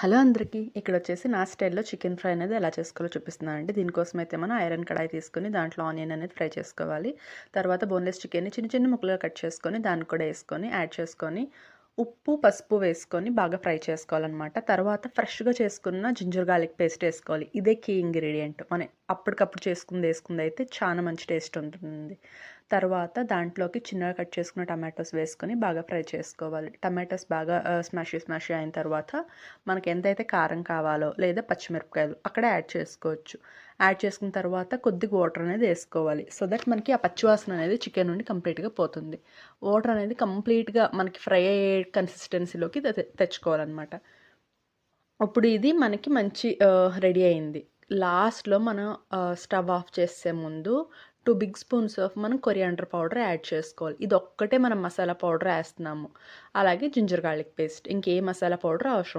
Hello అందరికీ! ఇక్కడొచ్చేసి నా స్టైల్‌లో చికెన్ ఫ్రై అనేది ఎలా చేసుకోవాలో చూపిస్తున్నానండి. దీనికోసమైతే మనం ఐరన్ కడాయి తీసుకొని దాంట్లో ఆనియన్ అనేది ఫ్రై చేసుకోవాలి. తర్వాత బోన్‌లెస్ చికెన్‌ని చిన్న చిన్న ముక్కలుగా కట్ చేసుకొని దాన్ని కూడా యాడ్ చేసుకొని ఉప్పు, పసుపు వేసుకొని బాగా ఫ్రై చేసుకోవాలనమాట. తర్వాత ఫ్రెష్‌గా చేసుకున్న జింజర్ గార్లిక్ పేస్ట్ ఏసుకోవాలి. ఇదే కీ ఇంగ్రీడియంట్. మనం అప్పటికప్పుడు చేసుకుందేసుకుందైతే చాలా మంచి టేస్ట్ ఉంటుంది. తర్వాత దాంట్లోకి చిన్నగా కట్ చేసుకున్న టమాటోస్ వేసుకొని బాగా ఫ్రై చేసుకోవాలి. టమాటోస్ బాగా స్మాషీ అయిన తర్వాత మనకి ఎంతైతే కారం కావాలో లేదా పచ్చిమిరపకాయలు అక్కడ యాడ్ చేసుకోవచ్చు. యాడ్ చేసుకున్న తర్వాత కొద్దిగా వాటర్ అనేది వేసుకోవాలి. సో దట్ మనకి ఆ పచ్చివాసన అనేది చికెన్ నుండి కంప్లీట్‌గా పోతుంది. వాటర్ అనేది కంప్లీట్‌గా మనకి ఫ్రై అయ్యే కన్సిస్టెన్సీలోకి తెచ్చుకోవాలన్నమాట. అప్పుడు ఇది మనకి మంచి రెడీ అయింది. లాస్ట్‌లో మనం స్టవ్ ఆఫ్ చేసే ముందు 2 బిగ్ స్పూన్స్ ఆఫ్ మనం కొరియాండర్ పౌడర్ యాడ్ చేసుకోవాలి. ఇదొక్కటే మనం మసాలా పౌడర్ ఏస్తున్నాము. అలాగే జింజర్ గార్లిక్ పేస్ట్. ఇంకే మసాలా పౌడర్ అవసరం